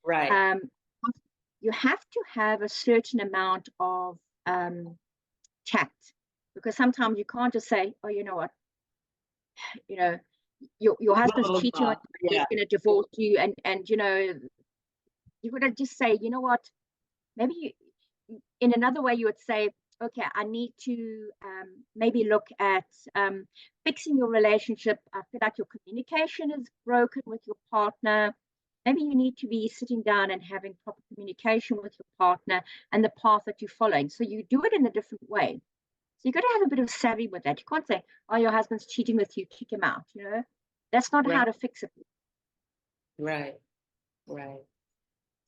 A: Right.
B: You have to have a certain amount of tact, because sometimes you can't just say, oh, you know what, your husband's cheating on you, he's
A: Yeah.
B: going to divorce you, and you would just say, you know what, maybe in another way you would say, okay, I need to maybe look at fixing your relationship. I feel like your communication is broken with your partner. Maybe you need to be sitting down and having proper communication with your partner and the path that you're following. So you do it in a different way. So you've got to have a bit of savvy with that. You can't say, oh, your husband's cheating with you, kick him out. That's not how
A: Right.
B: to fix it.
A: Right. Right.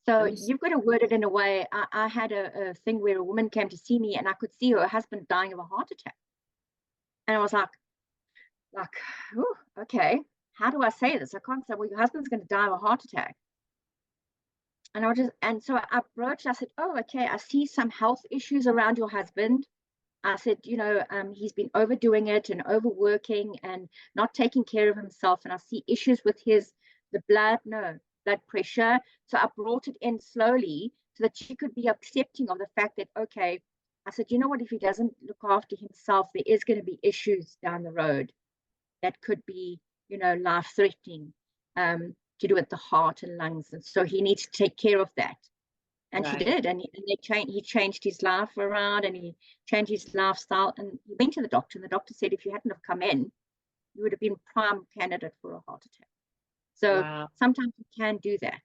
B: So you've got to word it in a way. I had a thing where a woman came to see me and I could see her husband dying of a heart attack. And I was like, oh, okay, how do I say this? I can't say, well, your husband's going to die of a heart attack. And so I broached, I said, oh, okay, I see some health issues around your husband. I said, he's been overdoing it and overworking and not taking care of himself. And I see issues with the blood pressure. So I brought it in slowly so that she could be accepting of the fact that, okay, I said, you know what, if he doesn't look after himself, there is going to be issues down the road that could be, life-threatening, to do with the heart and lungs. And so he needs to take care of that. And
A: Right.
B: she did, and he changed his life around, and he changed his lifestyle. And he went to the doctor, and the doctor said if you hadn't have come in, you would have been prime candidate for a heart attack. So
A: Wow.
B: sometimes you can do that.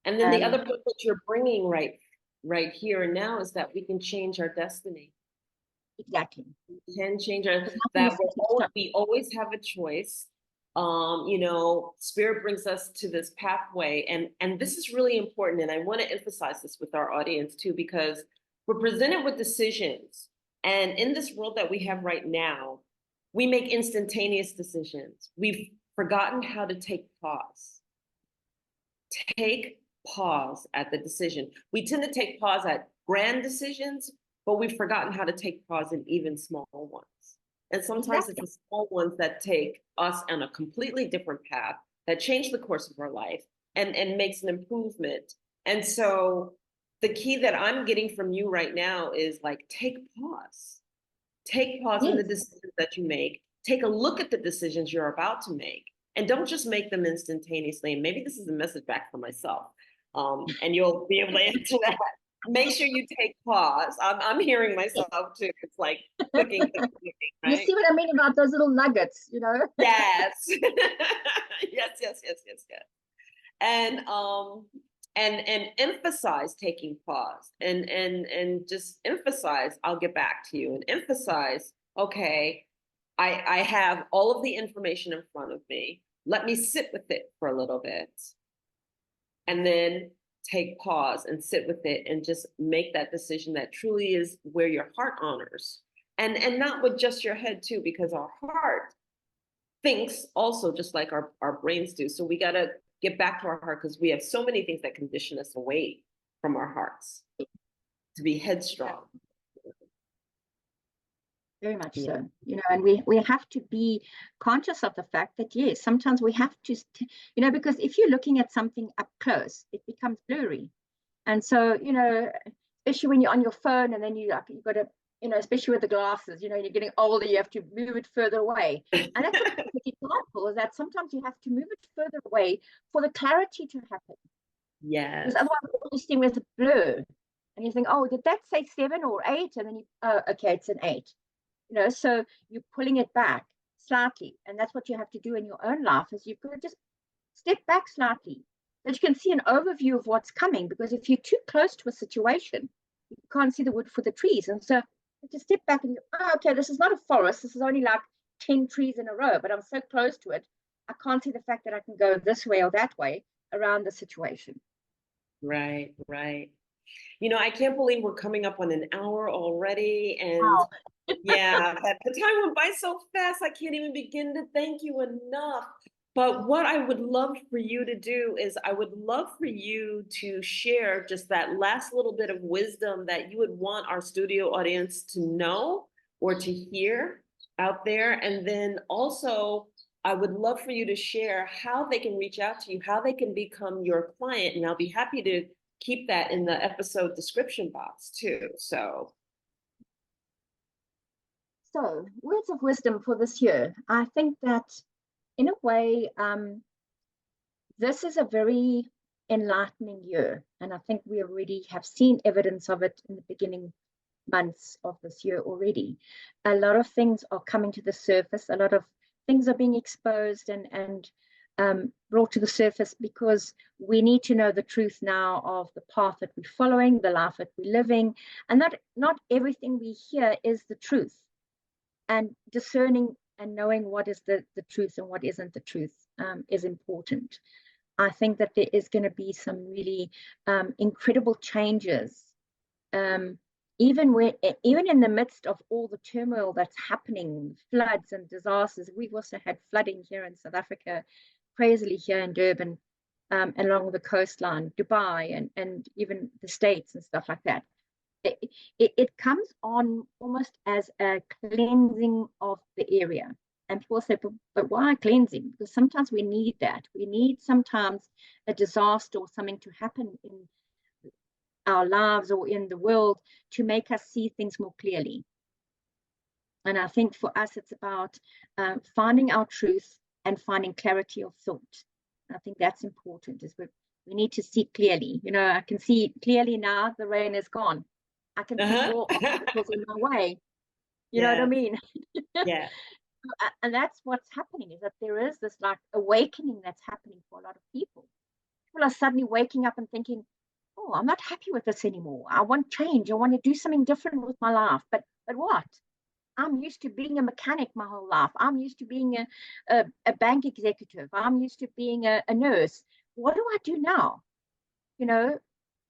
A: And then the other point that you're bringing right here and now is that we can change our destiny.
B: Exactly.
A: We can change our
B: That
A: we always have a choice. Spirit brings us to this pathway, and this is really important. And I want to emphasize this with our audience too, because we're presented with decisions. And in this world that we have right now, we make instantaneous decisions. We've forgotten how to take pause. Take pause at the decision. We tend to take pause at grand decisions, but we've forgotten how to take pause in even small ones. And sometimes it's the small ones that take us on a completely different path, that change the course of our life and makes an improvement. And so the key that I'm getting from you right now is like, take pause. Take pause in the decisions that you make. Take a look at the decisions you're about to make. And don't just make them instantaneously. And maybe this is a message back for myself. And you'll be able to answer that. Make sure you take pause. I'm hearing myself too. It's like clicking, right?
B: You see what I mean about those little nuggets,
A: Yes. yes. And emphasize taking pause and just emphasize, I'll get back to you, and emphasize, okay, I have all of the information in front of me. Let me sit with it for a little bit. And then take pause and sit with it and just make that decision that truly is where your heart honors. And not with just your head too, because our heart thinks also just like our brains do. So we got to get back to our heart, because we have so many things that condition us away from our hearts to be headstrong.
B: Very much so, and we have to be conscious of the fact that, yes, sometimes we have to, because if you're looking at something up close, it becomes blurry. And so, especially when you're on your phone and then you've got to, especially with the glasses, you're getting older, you have to move it further away. And that's a perfect example, is that sometimes you have to move it further away for the clarity to happen.
A: Yes.
B: Because otherwise you're just seeing with a blur. And you think, oh, did that say 7 or 8? And then okay, it's an 8. So you're pulling it back slightly. And that's what you have to do in your own life, is you've got to just step back slightly, that you can see an overview of what's coming. Because if you're too close to a situation, you can't see the wood for the trees. And so you just step back and okay, this is not a forest. This is only like 10 trees in a row, but I'm so close to it, I can't see the fact that I can go this way or that way around the situation.
A: Right. I can't believe we're coming up on an hour already. And
B: wow.
A: Yeah, the time went by so fast. I can't even begin to thank you enough But what I would love for you to do is I would love for you to share just that last little bit of wisdom that you would want our studio audience to know or to hear out there. And then also, I would love for you to share how they can reach out to you, how they can become your client. And I'll be happy to keep that in the episode description box too. So,
B: So, words of wisdom for this year. I think that in a way, this is a very enlightening year. And I think we already have seen evidence of it in the beginning months of this year already. A lot of things are coming to the surface. A lot of things are being exposed and brought to the surface because we need to know the truth now of the path that we're following, the life that we're living, and that not everything we hear is the truth. And discerning and knowing what is the truth and what isn't the truth is important. I think that there is going to be some really incredible changes, even in the midst of all the turmoil that's happening, floods and disasters. We've also had flooding here in South Africa, crazily here in Durban, along the coastline, Dubai, and even the States and stuff like that. It comes on almost as a cleansing of the area. And people say, but why cleansing? Because sometimes we need that. We need sometimes a disaster or something to happen in our lives or in the world to make us see things more clearly. And I think for us, it's about finding our truth and finding clarity of thought. I think that's important. Is we need to see clearly. I can see clearly now the rain is gone. I can see more obstacles in my way. You know what I mean?
A: Yeah.
B: And that's what's happening, is that there is this like awakening that's happening for a lot of people. People are suddenly waking up and thinking, oh, I'm not happy with this anymore. I want change. I want to do something different with my life. But what? I'm used to being a mechanic my whole life. I'm used to being a bank executive. I'm used to being a nurse. What do I do now?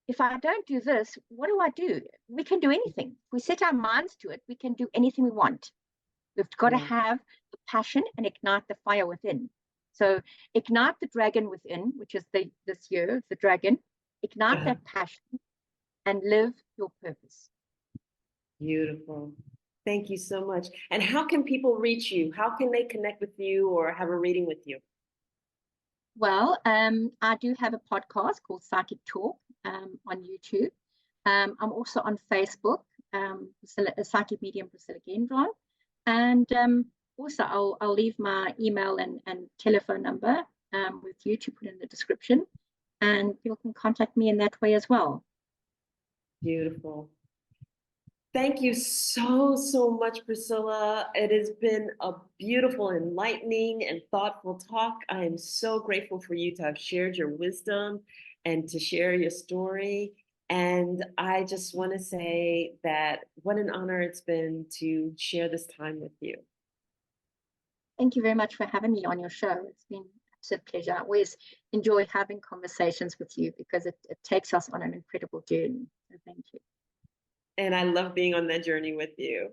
B: If I don't do this, what do I do? We can do anything. If we set our minds to it, we can do anything we want. We've got to have the passion and ignite the fire within. So ignite the dragon within, which is this year, the dragon. Ignite that passion and live your purpose.
A: Beautiful. Thank you so much. And how can people reach you? How can they connect with you or have a reading with you?
B: Well, I do have a podcast called Psychic Talk on YouTube. I'm also on Facebook, Psychic Medium Priscilla Gendron. And also, I'll leave my email and telephone number with you to put in the description. And people can contact me in that way as well.
A: Beautiful. Thank you so, so much, Priscilla. It has been a beautiful, enlightening, and thoughtful talk. I am so grateful for you to have shared your wisdom and to share your story. And I just want to say that what an honor it's been to share this time with you.
B: Thank you very much for having me on your show. It's been an absolute pleasure. I always enjoy having conversations with you because it takes us on an incredible journey. So thank you.
A: And I love being on that journey with you.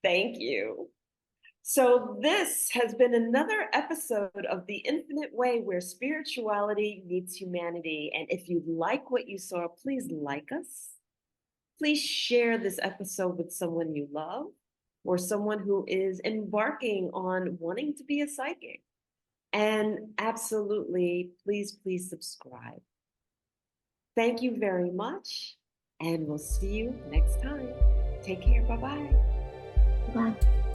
A: Thank you. So this has been another episode of The Infinite Way, where spirituality meets humanity. And if you like what you saw, please like us. Please share this episode with someone you love or someone who is embarking on wanting to be a psychic. And absolutely, please subscribe. Thank you very much. And we'll see you next time. Take care. Bye-bye.
B: Bye.